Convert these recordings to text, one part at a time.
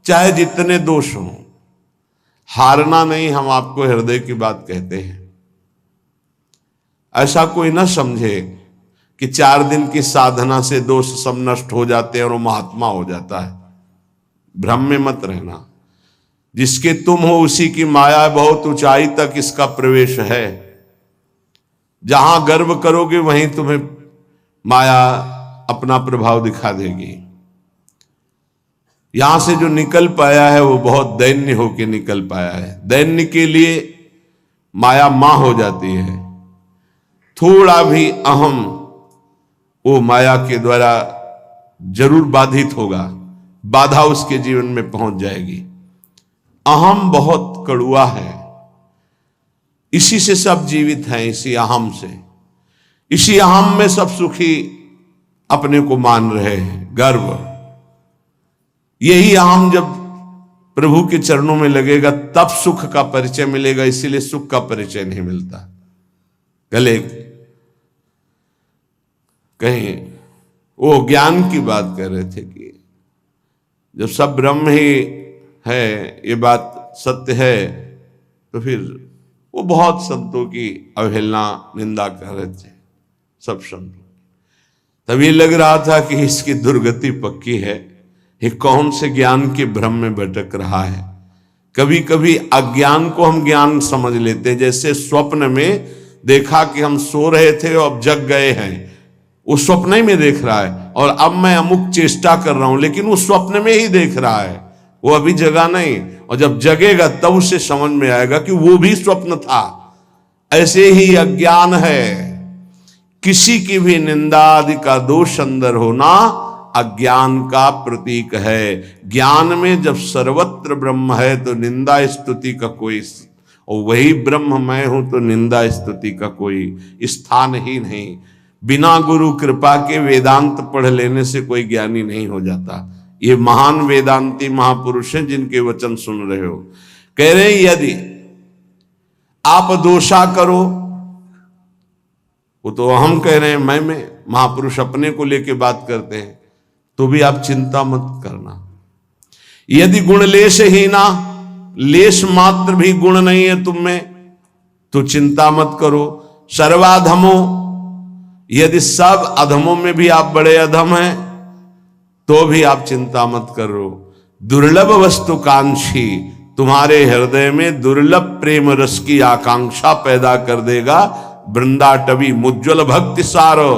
चाहे जितने दोष हों, हारना नहीं। हम आपको हृदय की बात कहते हैं। ऐसा कोई ना समझे कि 4 दिन की साधना से दोष सब नष्ट हो जाते हैं और वो महात्मा हो जाता है। भ्रम में मत रहना। जिसके तुम हो उसी की माया बहुत ऊंचाई तक इसका प्रवेश है। जहां गर्व करोगे वहीं तुम्हें माया अपना प्रभाव दिखा देगी। यहां से जो निकल पाया है वो बहुत दैन्य होके निकल पाया है। दैन्य के लिए माया मां हो जाती है। थोड़ा भी अहम वो माया के द्वारा जरूर बाधित होगा, बाधा उसके जीवन में पहुंच जाएगी। अहम बहुत कड़ुआ है। इसी से सब जीवित हैं, इसी अहम से। इसी अहम में सब सुखी अपने को मान रहे हैं। गर्व, यही अहम जब प्रभु के चरणों में लगेगा तब सुख का परिचय मिलेगा। इसीलिए सुख का परिचय नहीं मिलता। गले कहीं वो ज्ञान की बात कर रहे थे कि जब सब ब्रह्म ही है, ये बात सत्य है, तो फिर वो बहुत संतों की अवहेलना निंदा कर रहे थे। सब संतों तभी लग रहा था कि इसकी दुर्गति पक्की है। ये कौन से ज्ञान के भ्रम में भटक रहा है। कभी कभी अज्ञान को हम ज्ञान समझ लेते हैं। जैसे स्वप्न में देखा कि हम सो रहे थे और अब जग गए हैं, वो स्वप्न ही में देख रहा है। और अब मैं अमुक चेष्टा कर रहा हूं, लेकिन वो स्वप्न में ही देख रहा है, वो अभी जगा नहीं। और जब जगेगा तब उसे समझ में आएगा कि वो भी स्वप्न था। ऐसे ही अज्ञान है। किसी की भी निंदा आदि का दोष अंदर होना अज्ञान का प्रतीक है। ज्ञान में जब सर्वत्र ब्रह्म है तो निंदा स्तुति का कोई, और वही ब्रह्म मैं हूं तो निंदा स्तुति का कोई स्थान ही नहीं। बिना गुरु कृपा के वेदांत पढ़ लेने से कोई ज्ञानी नहीं हो जाता। ये महान वेदांती महापुरुष हैं जिनके वचन सुन रहे हो। कह रहे हैं यदि आप दोषा करो, वो तो हम कह रहे हैं मैं महापुरुष अपने को लेके बात करते हैं, तो भी आप चिंता मत करना। यदि गुण लेश ही ना, लेश मात्र भी गुण नहीं है तुम में, तो चिंता मत करो। सर्वाधमो, यदि सब अधमों में भी आप बड़े अधम हैं तो भी आप चिंता मत करो। दुर्लभ वस्तु कांक्षी, तुम्हारे हृदय में दुर्लभ प्रेम रस की आकांक्षा पैदा कर देगा। वृंदाटवी मुज्ज्वल भक्ति सारो,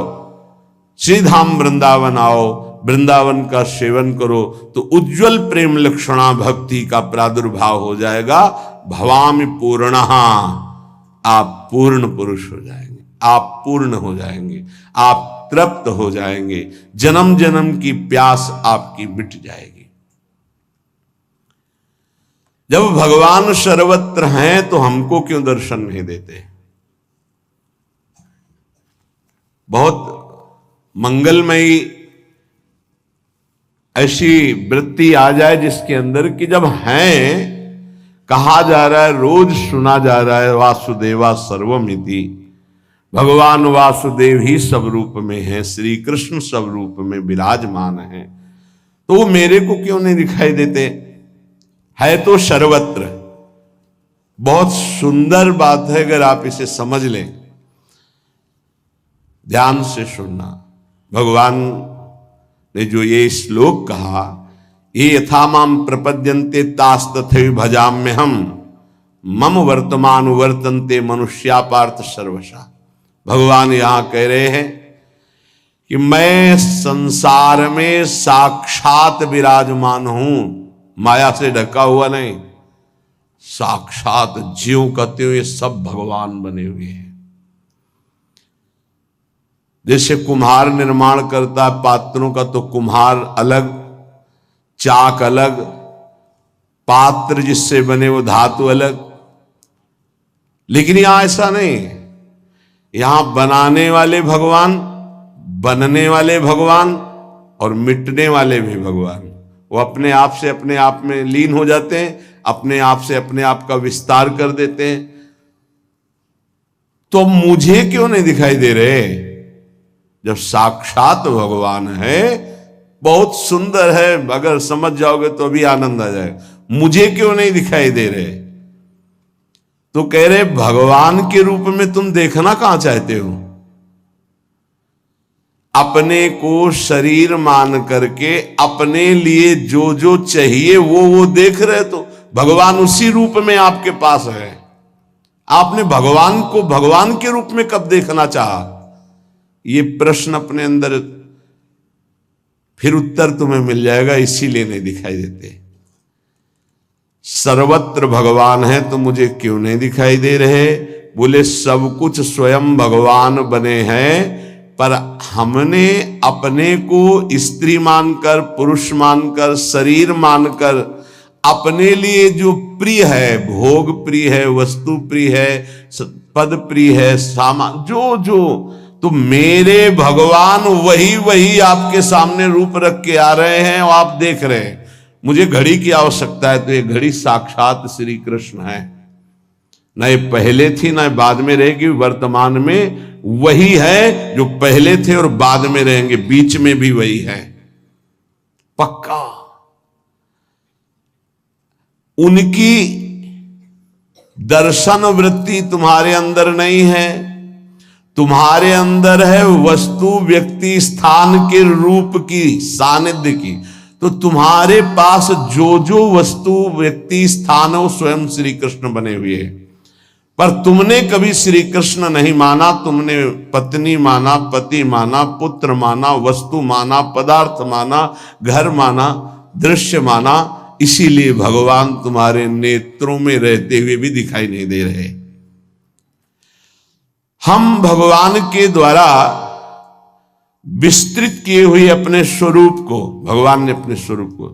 श्रीधाम वृंदावन आओ, वृंदावन का सेवन करो तो उज्जवल प्रेम लक्षणा भक्ति का प्रादुर्भाव हो जाएगा। भवामि पूर्णः, आप पूर्ण पुरुष हो जाएंगे, आप पूर्ण हो जाएंगे, आप तृप्त हो जाएंगे। जन्म जन्म की प्यास आपकी मिट जाएगी। जब भगवान सर्वत्र हैं तो हमको क्यों दर्शन नहीं देते। बहुत मंगलमयी ऐसी वृत्ति आ जाए जिसके अंदर कि जब हैं, कहा जा रहा है, रोज सुना जा रहा है, वासुदेवा सर्वमिति, भगवान वासुदेव ही सब रूप में है, श्री कृष्ण सब रूप में विराजमान है, तो वो मेरे को क्यों नहीं दिखाई देते। है तो सर्वत्र। बहुत सुंदर बात है, अगर आप इसे समझ लें, ध्यान से सुनना। भगवान ने जो ये श्लोक कहा, ये यथा माम प्रपद्यन्ते तास तथैव भजाम्य हम, मम वर्तमान वर्तन्ते मनुष्या पार्थ सर्वशा। भगवान यहां कह रहे हैं कि मैं संसार में साक्षात विराजमान हूं, माया से ढका हुआ नहीं। साक्षात ज्यों कहते हुए सब भगवान बने हुए हैं। जैसे कुम्हार निर्माण करता है पात्रों का, तो कुम्हार अलग, चाक अलग, पात्र जिससे बने वो धातु अलग। लेकिन यहां ऐसा नहीं। यहां बनाने वाले भगवान, बनने वाले भगवान और मिटने वाले भी भगवान। वो अपने आप से अपने आप में लीन हो जाते हैं, अपने आप से अपने आप का विस्तार कर देते हैं। तो मुझे क्यों नहीं दिखाई दे रहे जब साक्षात भगवान है। बहुत सुंदर है, अगर समझ जाओगे तो अभी आनंद आ जाएगा। मुझे क्यों नहीं दिखाई दे रहे? तो कह रहे भगवान के रूप में तुम देखना कहां चाहते हो? अपने को शरीर मान करके अपने लिए जो जो चाहिए वो देख रहे, तो भगवान उसी रूप में आपके पास है। आपने भगवान को भगवान के रूप में कब देखना चाहा? ये प्रश्न अपने अंदर, फिर उत्तर तुम्हें मिल जाएगा, इसीलिए नहीं दिखाई देते। सर्वत्र भगवान है तो मुझे क्यों नहीं दिखाई दे रहे? बोले सब कुछ स्वयं भगवान बने हैं, पर हमने अपने को स्त्री मानकर, पुरुष मानकर, शरीर मानकर अपने लिए जो प्रिय है, भोग प्रिय है, वस्तु प्रिय है, पद प्रिय है, सामान जो जो, तो मेरे भगवान वही वही आपके सामने रूप रख के आ रहे हैं और आप देख रहे हैं। मुझे घड़ी की आवश्यकता है तो ये घड़ी साक्षात श्री कृष्ण है, न ये पहले थी न बाद में रहेगी, वर्तमान में वही है जो पहले थे और बाद में रहेंगे, बीच में भी वही है पक्का। उनकी दर्शन वृत्ति तुम्हारे अंदर नहीं है, तुम्हारे अंदर है वस्तु व्यक्ति स्थान के रूप की, सानिध्य की। तो तुम्हारे पास जो जो वस्तु व्यक्ति स्थान है वो स्वयं श्री कृष्ण बने हुए हैं, पर तुमने कभी श्री कृष्ण नहीं माना। तुमने पत्नी माना, पति माना, पुत्र माना, वस्तु माना, पदार्थ माना, घर माना, दृश्य माना, इसीलिए भगवान तुम्हारे नेत्रों में रहते हुए भी दिखाई नहीं दे रहे। हम भगवान के द्वारा विस्तृत किए हुए अपने स्वरूप को, भगवान ने अपने स्वरूप को,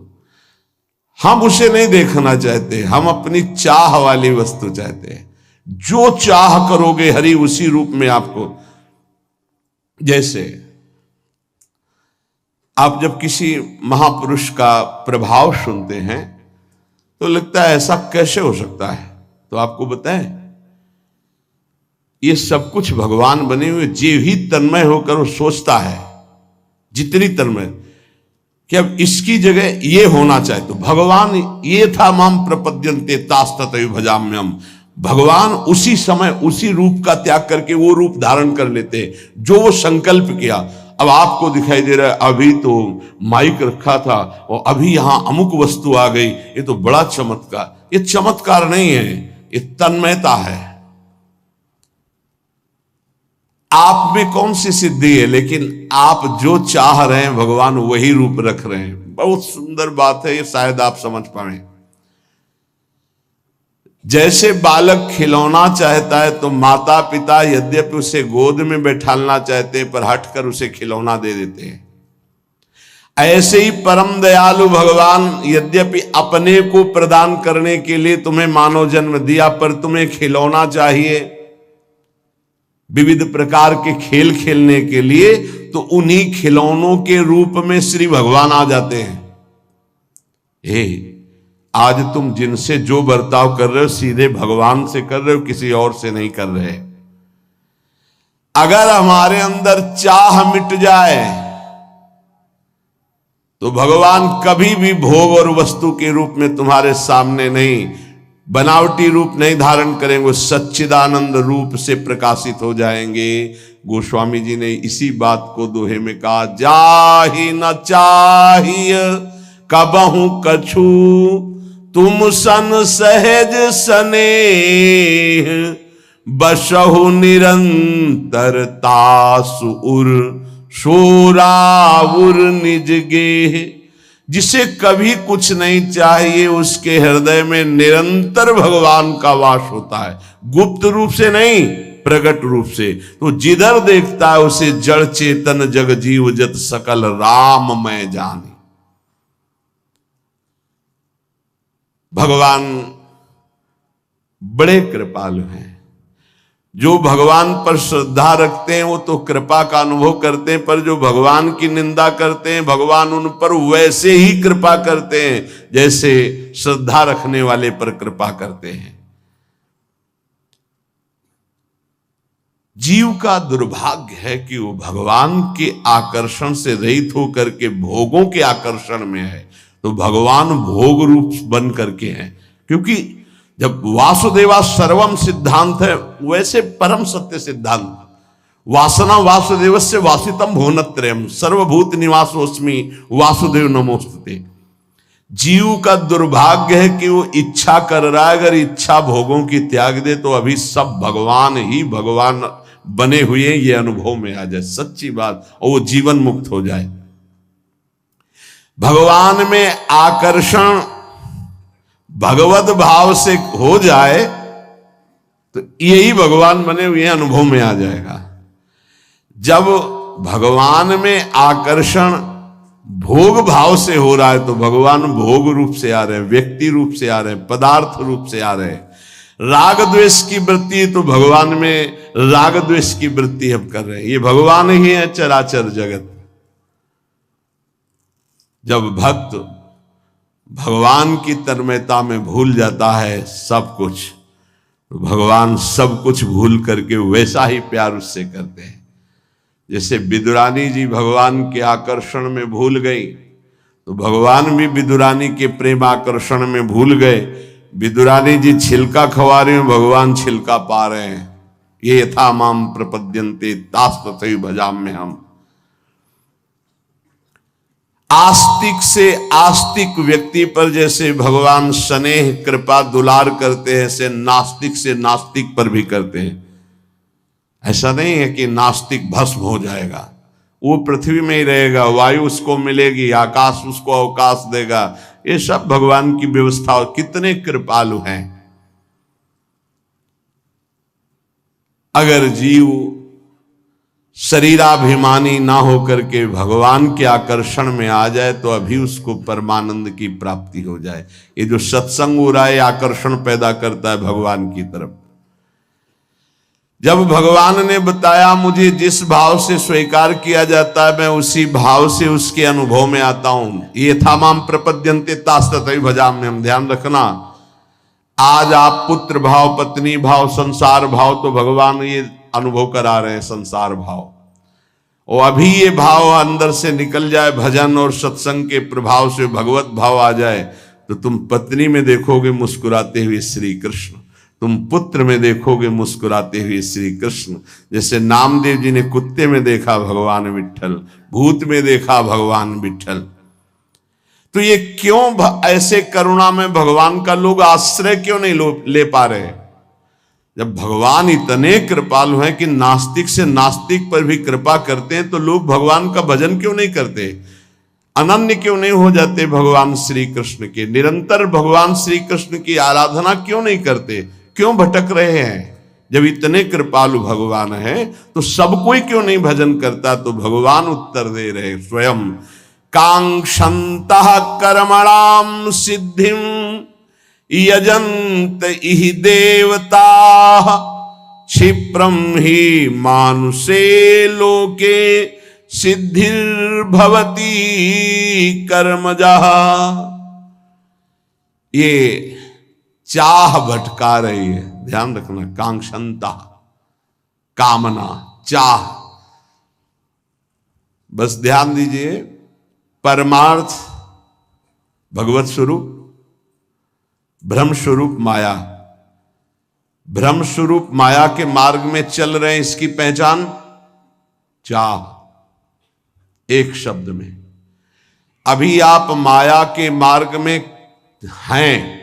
हम उसे नहीं देखना चाहते। हम अपनी चाह वाली वस्तु चाहते हैं। जो चाह करोगे हरि उसी रूप में आपको। जैसे आप जब किसी महापुरुष का प्रभाव सुनते हैं तो लगता है ऐसा कैसे हो सकता है, तो आपको बताएं ये सब कुछ भगवान बने हुए। जे ही तन्मय होकर वो सोचता है, जितनी तन्मय कि अब इसकी जगह ये होना चाहिए, तो भगवान ये था माम प्रपद्यन्ते तास्ततयो भजाम्यहम्। भगवान उसी समय उसी रूप का त्याग करके वो रूप धारण कर लेते हैं जो वो संकल्प किया। अब आपको दिखाई दे रहा है अभी तो माइक रखा था और अभी यहां अमुक वस्तु आ गई, ये तो बड़ा चमत्कार। ये चमत्कार नहीं है, ये तन्मयता है। आप में कौन सी सिद्धि है, लेकिन आप जो चाह रहे हैं भगवान वही रूप रख रहे हैं। बहुत सुंदर बात है, ये शायद आप समझ पाए। जैसे बालक खिलौना चाहता है तो माता पिता यद्यपि उसे गोद में बैठालना चाहते हैं पर हटकर उसे खिलौना दे देते हैं। ऐसे ही परम दयालु भगवान यद्यपि अपने को प्रदान करने के लिए तुम्हें मानव जन्म दिया, पर तुम्हें खिलौना चाहिए विविध प्रकार के खेल खेलने के लिए, तो उन्हीं खिलौनों के रूप में श्री भगवान आ जाते हैं। आज तुम जिनसे जो बर्ताव कर रहे हो सीधे भगवान से कर रहे हो, किसी और से नहीं कर रहे। अगर हमारे अंदर चाह मिट जाए तो भगवान कभी भी भोग और वस्तु के रूप में तुम्हारे सामने नहीं, बनावटी रूप नहीं धारण करेंगे, सच्चिदानंद रूप से प्रकाशित हो जाएंगे। गोस्वामी जी ने इसी बात को दोहे में कहा, जाहि न चाहिए कबहू कछु तुम सन सहज स्नेह, बसहु निरंतर तासु उर शोरावुर निज गेह। जिसे कभी कुछ नहीं चाहिए उसके हृदय में निरंतर भगवान का वास होता है, गुप्त रूप से नहीं प्रकट रूप से। तो जिधर देखता है उसे जड़ चेतन जग जीव जत सकल राम मैं जाने। भगवान बड़े कृपालु हैं। जो भगवान पर श्रद्धा रखते हैं वो तो कृपा का अनुभव करते हैं, पर जो भगवान की निंदा करते हैं भगवान उन पर वैसे ही कृपा करते हैं जैसे श्रद्धा रखने वाले पर कृपा करते हैं। जीव का दुर्भाग्य है कि वो भगवान के आकर्षण से रहित होकर के भोगों के आकर्षण में है। तो भगवान भोग रूप बन करके हैं, क्योंकि जब वासुदेवा सर्वम सिद्धांत है, वैसे परम सत्य सिद्धांत वासना वासुदेवस्य वासितम भुवनत्रयम् सर्वभूत निवासोस्मि वासुदेव नमोस्तुते। जीव का दुर्भाग्य है कि वो इच्छा कर रहा है, अगर इच्छा भोगों की त्याग दे तो अभी सब भगवान ही भगवान बने हुए हैं, ये अनुभव में आ जाए सच्ची बात, और वो जीवन मुक्त हो जाए। भगवान में आकर्षण भगवत भाव से हो जाए तो यही भगवान बने हुए अनुभव में आ जाएगा। जब भगवान में आकर्षण भोग भाव से हो रहा है तो भगवान भोग रूप से आ रहे हैं, व्यक्ति रूप से आ रहे हैं, पदार्थ रूप से आ रहे हैं। राग द्वेष की वृत्ति तो भगवान में राग द्वेष की वृत्ति हम कर रहे हैं, ये भगवान ही है चराचर जगत। जब भक्त भगवान की तन्मयता में भूल जाता है सब कुछ, तो भगवान सब कुछ भूल करके वैसा ही प्यार उससे करते हैं। जैसे विदुरानी जी भगवान के आकर्षण में भूल गई, तो भगवान भी विदुरानी के प्रेम आकर्षण में भूल गए। विदुरानी जी छिलका खवा रहे हैं, भगवान छिलका पा रहे हैं। ये यथा माम प्रपद्यन्ते तास तथैव भजाम्य हम। आस्तिक से आस्तिक व्यक्ति पर जैसे भगवान स्नेह कृपा दुलार करते हैं, ऐसे नास्तिक से नास्तिक पर भी करते हैं। ऐसा नहीं है कि नास्तिक भस्म हो जाएगा, वो पृथ्वी में ही रहेगा, वायु उसको मिलेगी, आकाश उसको अवकाश देगा। ये सब भगवान की व्यवस्था, और कितने कृपालु हैं। अगर जीव शरीराभिमानी ना होकर के भगवान के आकर्षण में आ जाए तो अभी उसको परमानंद की प्राप्ति हो जाए। ये जो सत्संग हो रहा है आकर्षण पैदा करता है भगवान की तरफ। जब भगवान ने बताया मुझे जिस भाव से स्वीकार किया जाता है मैं उसी भाव से उसके अनुभव में आता हूं, ये था माम प्रपद्यन्ते तास तथैव भजाम्य हम। ध्यान रखना, आज आप पुत्र भाव, पत्नी भाव, संसार भाव, तो भगवान ये अनुभव करा रहे हैं संसार भाव। और अभी ये भाव अंदर से निकल जाए, भजन और सत्संग के प्रभाव से भगवत भाव आ जाए, तो तुम पत्नी में देखोगे मुस्कुराते हुए श्री कृष्ण, तुम पुत्र में देखोगे मुस्कुराते हुए श्री कृष्ण। जैसे नामदेव जी ने कुत्ते में देखा भगवान विट्ठल, भूत में देखा भगवान विट्ठल। तो ये क्यों ऐसे करुणा में भगवान का लोग आश्रय क्यों नहीं ले पा रहे? जब भगवान इतने कृपालु हैं कि नास्तिक से नास्तिक पर भी कृपा करते हैं, तो लोग भगवान का भजन क्यों नहीं करते? अनन्य क्यों नहीं हो जाते भगवान श्री कृष्ण के? निरंतर भगवान श्री कृष्ण की आराधना क्यों नहीं करते? क्यों भटक रहे हैं? जब इतने कृपालु भगवान है तो सब कोई क्यों नहीं भजन करता? तो भगवान उत्तर दे रहे स्वयं, कांक्षन्तः कर्मणां सिद्धिं यजन्त इहि देवता क्षिप्रम ही मानुषे लोके सिद्धिर्भवति कर्मजः। ये चाह भटका रही है, ध्यान रखना। कांक्षंता, कामना, चाह। बस ध्यान दीजिए, परमार्थ भगवत स्वरूप, ब्रह्म स्वरूप माया। ब्रह्म स्वरूप माया के मार्ग में चल रहे हैं, इसकी पहचान चाह। एक शब्द में, अभी आप माया के मार्ग में हैं,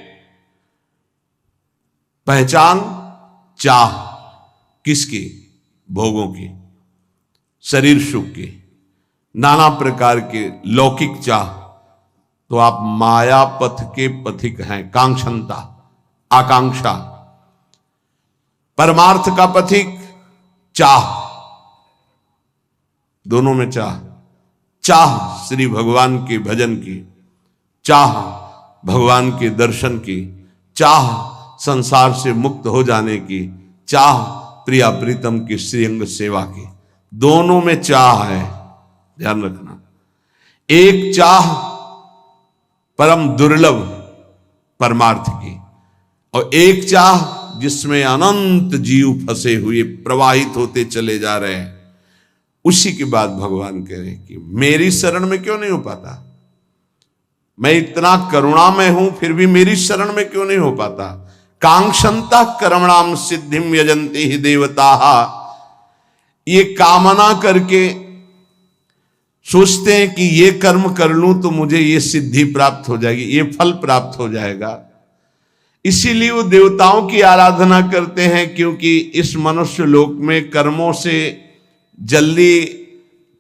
पहचान चाह। किसकी? भोगों की, शरीर सुख की, नाना प्रकार के लौकिक चाह। तो आप माया पथ के पथिक हैं, कांक्षंता, आकांक्षा। परमार्थ का पथिक चाह, दोनों में चाह। चाह श्री भगवान के भजन की, चाह भगवान के दर्शन की, चाह संसार से मुक्त हो जाने की, चाह प्रिया प्रीतम की श्रीअंग सेवा की। दोनों में चाह है, ध्यान रखना। एक चाह परम दुर्लभ परमार्थ की, और एक चाह जिसमें अनंत जीव फंसे हुए प्रवाहित होते चले जा रहे हैं, उसी की बात भगवान कह रहे हैं कि मेरी शरण में क्यों नहीं हो पाता। मैं इतना करुणामय हूं फिर भी मेरी शरण में क्यों नहीं हो पाता। कांक्षंता कर्मणाम सिद्धिम यजंती ही देवता, ये कामना करके सोचते हैं कि ये कर्म कर लूं तो मुझे ये सिद्धि प्राप्त हो जाएगी, ये फल प्राप्त हो जाएगा। इसीलिए वो देवताओं की आराधना करते हैं, क्योंकि इस मनुष्य लोक में कर्मों से जल्दी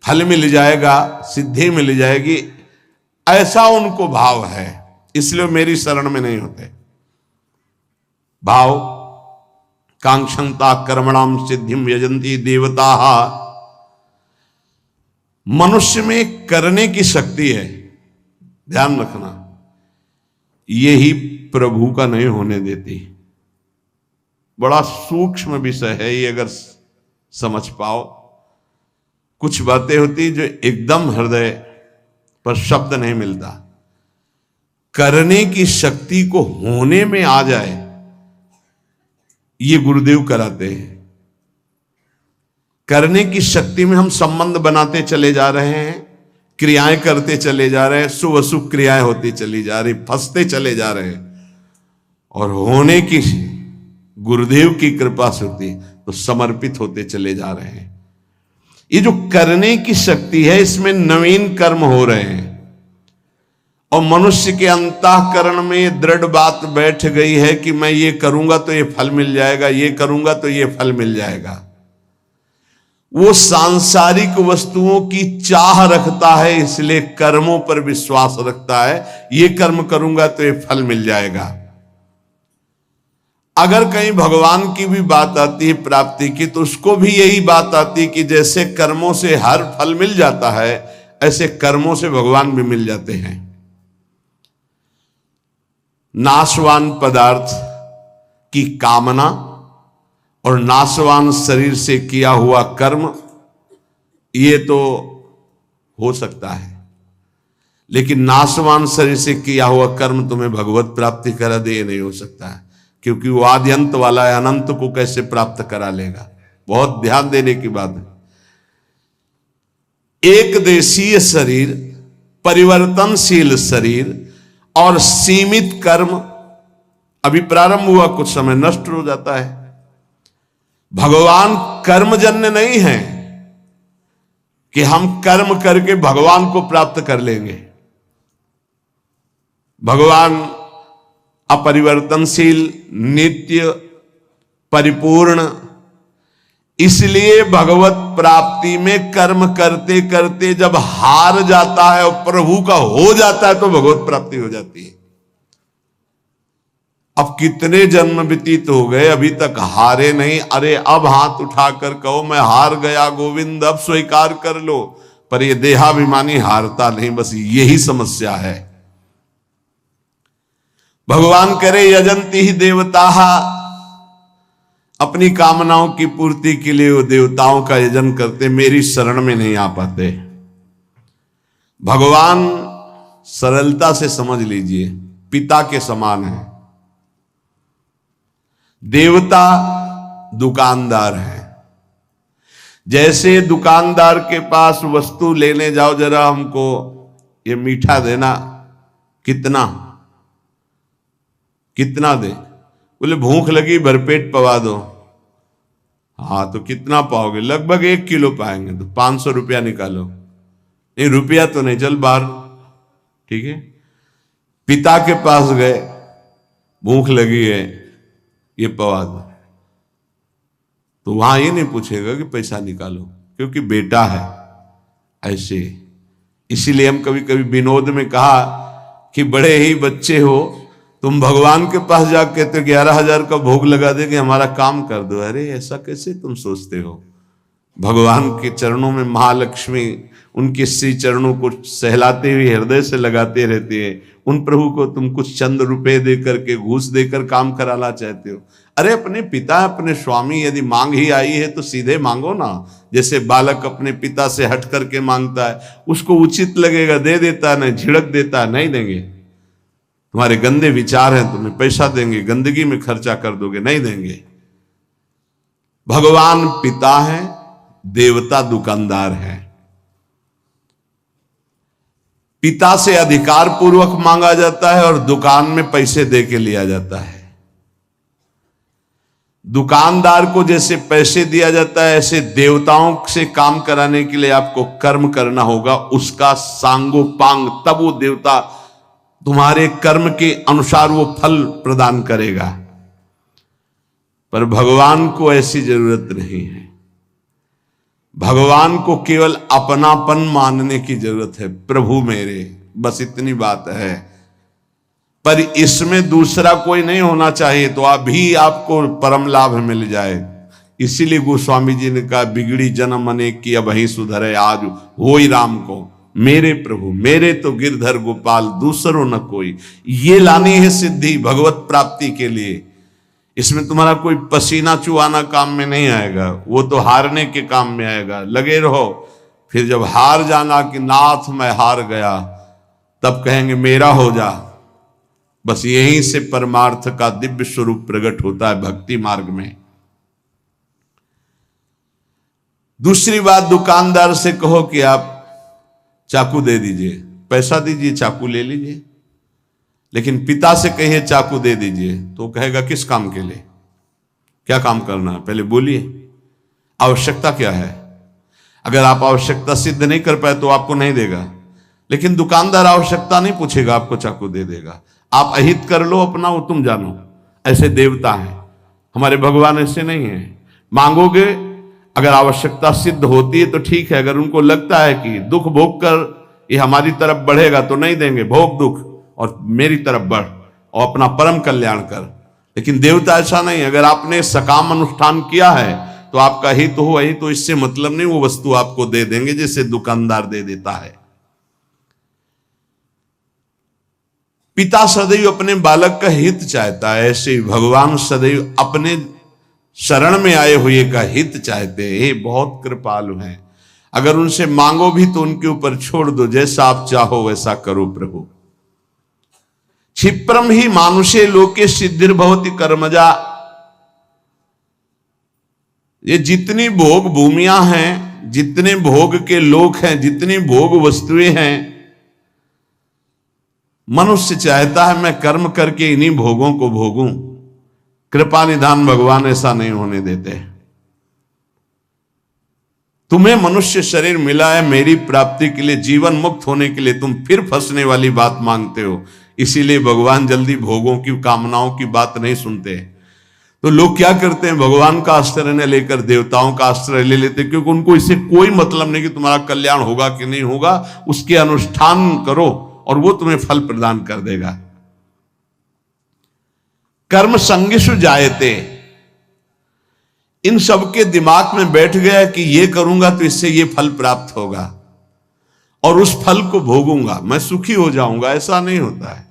फल मिल जाएगा, सिद्धि मिल जाएगी, ऐसा उनको भाव है। इसलिए मेरी शरण में नहीं होते। भाव कांक्षंता कर्मणाम सिद्धिम यजंती देवता, मनुष्य में करने की शक्ति है, ध्यान रखना, यही प्रभु का नहीं होने देती। बड़ा सूक्ष्म विषय है ये, अगर समझ पाओ। कुछ बातें होती जो एकदम हृदय पर शब्द नहीं मिलता, करने की शक्ति को होने में आ जाए, ये गुरुदेव कराते हैं। करने की शक्ति में हम संबंध बनाते चले जा रहे हैं, क्रियाएं करते चले जा रहे हैं, शुभ अशुभ क्रियाएं होती चली जा रही, फंसते चले जा रहे हैं, और होने की गुरुदेव की कृपा से होती तो समर्पित होते चले जा रहे हैं। ये जो करने की शक्ति है, इसमें नवीन कर्म हो रहे हैं, और मनुष्य के अंतःकरण में दृढ़ बात बैठ गई है कि मैं ये करूंगा तो ये फल मिल जाएगा, ये करूंगा तो ये फल मिल जाएगा। वो सांसारिक वस्तुओं की चाह रखता है, इसलिए कर्मों पर विश्वास रखता है, ये कर्म करूंगा तो ये फल मिल जाएगा। अगर कहीं भगवान की भी बात आती है प्राप्ति की, तो उसको भी यही बात आती है कि जैसे कर्मों से हर फल मिल जाता है, ऐसे कर्मों से भगवान भी मिल जाते हैं। नाशवान पदार्थ की कामना और नाशवान शरीर से किया हुआ कर्म, ये तो हो सकता है, लेकिन नाशवान शरीर से किया हुआ कर्म तुम्हें भगवत प्राप्ति करा दे, ये नहीं हो सकता है, क्योंकि वो आदि अंत वाला है, अनंत को कैसे प्राप्त करा लेगा। बहुत ध्यान देने की बात है। एक देशीय शरीर, परिवर्तनशील शरीर और सीमित कर्म, अभी प्रारंभ हुआ, कुछ समय नष्ट हो जाता है। भगवान कर्मजन्य नहीं है कि हम कर्म करके भगवान को प्राप्त कर लेंगे। भगवान अपरिवर्तनशील, नित्य, परिपूर्ण, इसलिए भगवत प्राप्ति में कर्म करते करते जब हार जाता है और प्रभु का हो जाता है, तो भगवत प्राप्ति हो जाती है। अब कितने जन्म व्यतीत हो गए, अभी तक हारे नहीं। अरे अब हाथ उठाकर कहो मैं हार गया गोविंद, अब स्वीकार कर लो। पर ये देहाभिमानी हारता नहीं, बस यही समस्या है। भगवान करे यजंती ही देवता, अपनी कामनाओं की पूर्ति के लिए वो देवताओं का यजन करते, मेरी शरण में नहीं आ पाते। भगवान सरलता से समझ लीजिए पिता के समान है, देवता दुकानदार है। जैसे दुकानदार के पास वस्तु लेने जाओ, जरा हमको ये मीठा देना, कितना कितना दे, बोले भूख लगी भरपेट पवा दो। हाँ तो कितना पाओगे, लगभग 1 किलो पाएंगे, तो 500 रुपया निकालो। नहीं रुपया तो नहीं, चल बाहर, ठीक है। पिता के पास गए, भूख लगी है, ये पवा दो, तो वहां ये नहीं पूछेगा कि पैसा निकालो, क्योंकि बेटा है। ऐसे इसीलिए हम कभी कभी विनोद में कहा कि बड़े ही बच्चे हो तुम, भगवान के पास जाके तो 11,000 का भोग लगा दे कि हमारा काम कर दो। अरे ऐसा कैसे तुम सोचते हो। भगवान के चरणों में महालक्ष्मी उनके श्री चरणों को सहलाते हुए हृदय से लगाते रहते हैं। उन प्रभु को तुम कुछ चंद रुपए दे करके, घूस देकर काम कराना चाहते हो। अरे अपने पिता, अपने स्वामी, यदि मांग ही आई है तो सीधे मांगो ना। जैसे बालक अपने पिता से हट करके मांगता है, उसको उचित लगेगा दे देता है, नहीं झिड़क देता है, नहीं देंगे। तुम्हारे गंदे विचार हैं, तुम्हें पैसा देंगे, गंदगी में खर्चा कर दोगे, नहीं देंगे। भगवान पिता है, देवता दुकानदार है। पिता से अधिकार पूर्वक मांगा जाता है और दुकान में पैसे दे के लिया जाता है। दुकानदार को जैसे पैसे दिया जाता है, ऐसे देवताओं से काम कराने के लिए आपको कर्म करना होगा, उसका सांगोपांग, तब वो देवता तुम्हारे कर्म के अनुसार वो फल प्रदान करेगा। पर भगवान को ऐसी जरूरत नहीं है। भगवान को केवल अपनापन मानने की जरूरत है, प्रभु मेरे, बस इतनी बात है। पर इसमें दूसरा कोई नहीं होना चाहिए, तो अभी आपको परम लाभ मिल जाए। इसीलिए गोस्वामी जी ने कहा, बिगड़ी जन्म अनेक की अब ही सुधरे, आज हो ही राम को। मेरे प्रभु मेरे तो गिरधर गोपाल, दूसरों न कोई। ये लानी है सिद्धि भगवत प्राप्ति के लिए। इसमें तुम्हारा कोई पसीना चुआना काम में नहीं आएगा, वो तो हारने के काम में आएगा। लगे रहो, फिर जब हार जाना कि नाथ मैं हार गया, तब कहेंगे मेरा हो जा। बस यहीं से परमार्थ का दिव्य स्वरूप प्रकट होता है भक्ति मार्ग में। दूसरी बात, दुकानदार से कहो कि आप चाकू दे दीजिए, पैसा दीजिए, चाकू ले लीजिए। लेकिन पिता से कहिए चाकू दे दीजिए, तो कहेगा किस काम के लिए, क्या काम करना है, पहले बोलिए, आवश्यकता क्या है। अगर आप आवश्यकता सिद्ध नहीं कर पाए तो आपको नहीं देगा। लेकिन दुकानदार आवश्यकता नहीं पूछेगा, आपको चाकू दे देगा। आप अहित कर लो अपना, वो तुम जानो। ऐसे देवता हैं, हमारे भगवान ऐसे नहीं है। मांगोगे, अगर आवश्यकता सिद्ध होती है तो ठीक है। अगर उनको लगता है कि दुख भोग कर ये हमारी तरफ बढ़ेगा तो नहीं देंगे, भोग दुख और मेरी तरफ बढ़ और अपना परम कल्याण कर। लेकिन देवता ऐसा नहीं। अगर आपने सकाम अनुष्ठान किया है तो आपका हित हो, वही तो इससे मतलब नहीं वो वस्तु आपको दे देंगे जैसे दुकानदार दे देता है। पिता सदैव अपने बालक का हित चाहता है, ऐसे ही भगवान सदैव अपने शरण में आए हुए का हित चाहते हैं। ये बहुत कृपालु हैं। अगर उनसे मांगो भी तो उनके ऊपर छोड़ दो, जैसा आप चाहो वैसा करो प्रभु। क्षिप्रम ही मानुषे लोके सिद्धिर्भवति कर्मजा। ये जितनी भोग भूमियां हैं, जितने भोग के लोक हैं, जितनी भोग वस्तुएं हैं, मनुष्य चाहता है मैं कर्म करके इन्हीं भोगों को भोगूं। कृपा निधान भगवान ऐसा नहीं होने देते। तुम्हें मनुष्य शरीर मिला है मेरी प्राप्ति के लिए, जीवन मुक्त होने के लिए, तुम फिर फंसने वाली बात मांगते हो। इसीलिए भगवान जल्दी भोगों की कामनाओं की बात नहीं सुनते। तो लोग क्या करते हैं, भगवान का आश्रय न लेकर देवताओं का आश्रय ले लेते, क्योंकि उनको इससे कोई मतलब नहीं कि तुम्हारा कल्याण होगा कि नहीं होगा। उसके अनुष्ठान करो और वो तुम्हें फल प्रदान कर देगा। कर्म संगिषु जायते, इन सबके दिमाग में बैठ गया कि ये करूंगा तो इससे ये फल प्राप्त होगा और उस फल को भोगूंगा, मैं सुखी हो जाऊंगा। ऐसा नहीं होता है।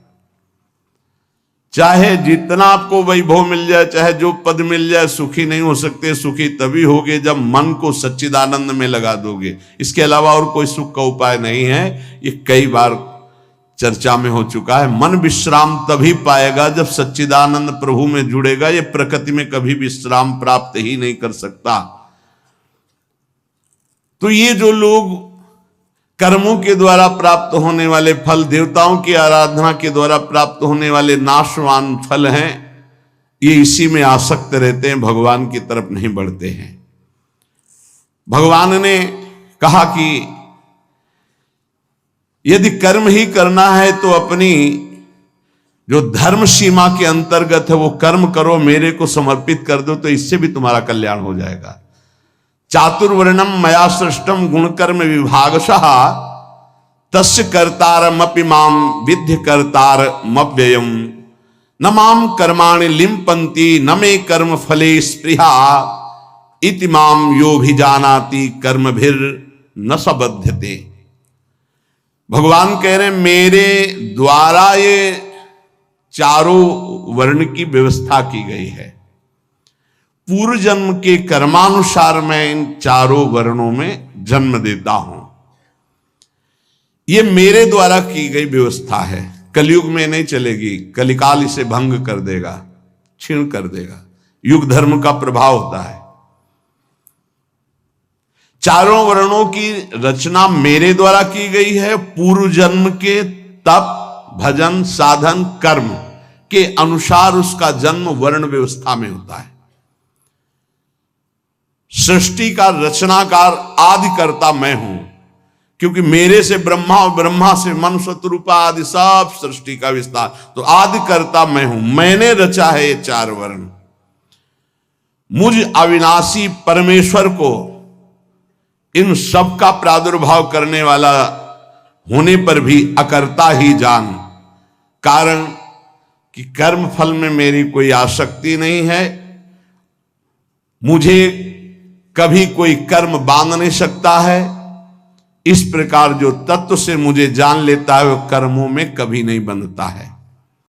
चाहे जितना आपको वैभव मिल जाए, चाहे जो पद मिल जाए, सुखी नहीं हो सकते। सुखी तभी होगे जब मन को सच्चिदानंद में लगा दोगे। इसके अलावा और कोई सुख का उपाय नहीं है। ये कई बार चर्चा में हो चुका है। मन विश्राम तभी पाएगा जब सच्चिदानंद प्रभु में जुड़ेगा। ये प्रकृति में कभी विश्राम प्राप्त ही नहीं कर सकता। तो ये जो लोग कर्मों के द्वारा प्राप्त होने वाले फल, देवताओं की आराधना के द्वारा प्राप्त होने वाले नाशवान फल हैं, ये इसी में आसक्त रहते हैं, भगवान की तरफ नहीं बढ़ते हैं। भगवान ने कहा कि यदि कर्म ही करना है तो अपनी जो धर्म सीमा के अंतर्गत है वो कर्म करो, मेरे को समर्पित कर दो, तो इससे भी तुम्हारा कल्याण हो जाएगा। चातुर्वर्णम मया सृष्टम गुणकर्म विभागशः तस्य कर्तारमपि माम विद्य कर्तारमव्ययम् न माम कर्माणि लिम्पन्ति न मे कर्म फले स्पृहा इति माम योभिजानाति कर्मभिर न सबध्यते। भगवान कह रहे हैं मेरे द्वारा ये चारों वर्ण की व्यवस्था की गई है। पूर्व जन्म के कर्मानुसार मैं इन चारों वर्णों में जन्म देता हूं। ये मेरे द्वारा की गई व्यवस्था है। कलयुग में नहीं चलेगी, कलिकाल इसे भंग कर देगा, क्षीण कर देगा। युग धर्म का प्रभाव होता है। चारों वर्णों की रचना मेरे द्वारा की गई है। पूर्व जन्म के तप, भजन, साधन, कर्म के अनुसार उसका जन्म वर्ण व्यवस्था में होता है। सृष्टि का रचनाकार आदिकर्ता मैं हूं, क्योंकि मेरे से ब्रह्मा और ब्रह्मा से मनुष्य रूपा आदि सब सृष्टि का विस्तार, तो आदिकर्ता मैं हूं। मैंने रचा है ये चार वर्ण। मुझ अविनाशी परमेश्वर को इन सब का प्रादुर्भाव करने वाला होने पर भी अकर्ता ही जान। कारण कि कर्म फल में मेरी कोई आसक्ति नहीं है। मुझे कभी कोई कर्म बांध नहीं सकता है। इस प्रकार जो तत्व से मुझे जान लेता है वो कर्मों में कभी नहीं बंधता है।